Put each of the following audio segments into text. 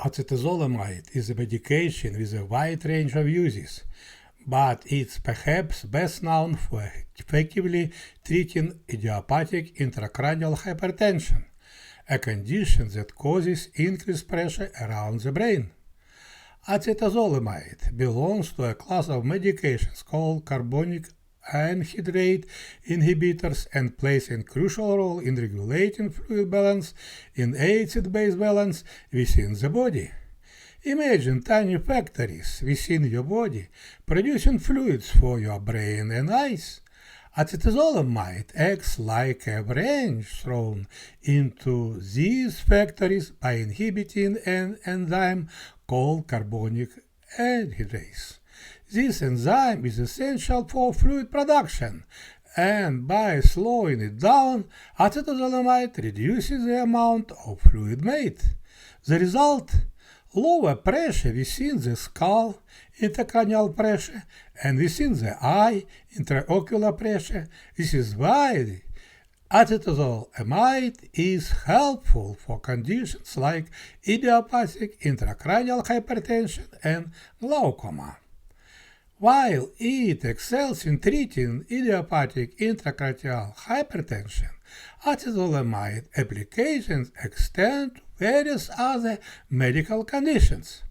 Acetazolamide is a medication with a wide range of uses, but it's perhaps best known for effectively treating idiopathic intracranial hypertension, a condition that causes increased pressure around the brain. Acetazolamide belongs to a class of medications called carbonic anhydrase inhibitors and plays a crucial role in regulating fluid balance in acid-base balance within the body. Imagine tiny factories within your body producing fluids for your brain and eyes. Acetazolamide acts like a wrench thrown into these factories by inhibiting an enzyme called carbonic anhydrase. This enzyme is essential for fluid production, and by slowing it down, acetazolamide reduces the amount of fluid made. The result? Lower pressure within the skull, intracranial pressure, and within the eye, intraocular pressure. This is why acetazolamide is helpful for conditions like idiopathic intracranial hypertension and glaucoma. While it excels in treating idiopathic intracranial hypertension, acetazolamide applications extend to various other medical conditions.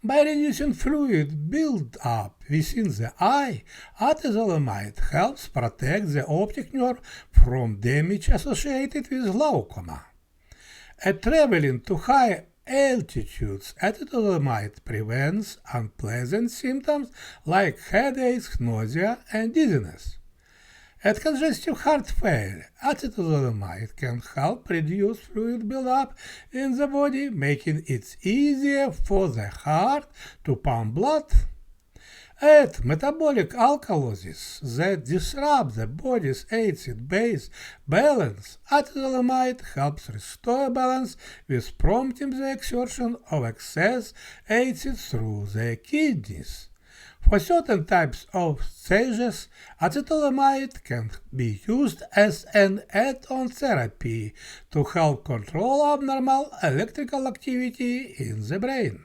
By reducing fluid build-up within the eye, acetazolamide helps protect the optic nerve from damage associated with glaucoma. At traveling to high altitudes, acetazolamide prevents unpleasant symptoms like headaches, nausea, and dizziness. At congestive heart failure, acetazolamide can help reduce fluid buildup in the body, making it easier for the heart to pump blood. At metabolic alkalosis that disrupt the body's acid-base balance, acetazolamide helps restore balance with prompting the exertion of excess acid through the kidneys. For certain types of seizures, acetazolamide can be used as an add-on therapy to help control abnormal electrical activity in the brain.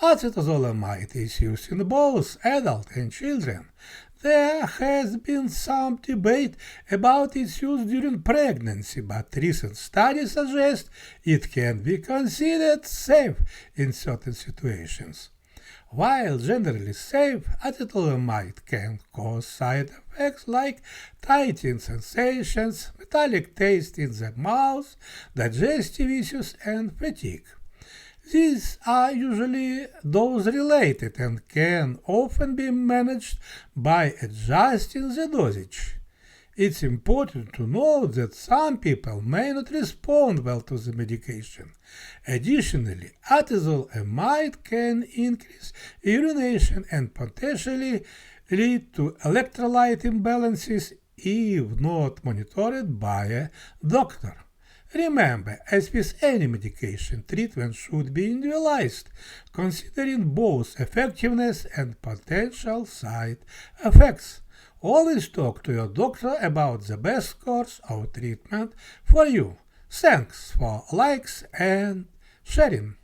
Acetazolamide is used in both adults and children. There has been some debate about its use during pregnancy, but recent studies suggest it can be considered safe in certain situations. While generally safe, acetazolamide can cause side effects like tightening sensations, metallic taste in the mouth, digestive issues, and fatigue. These are usually dose-related and can often be managed by adjusting the dosage. It's important to note that some people may not respond well to the medication. Additionally, acetazolamide can increase urination and potentially lead to electrolyte imbalances if not monitored by a doctor. Remember, as with any medication, treatment should be individualized, considering both effectiveness and potential side effects. Always talk to your doctor about the best course of treatment for you. Thanks for likes and sharing.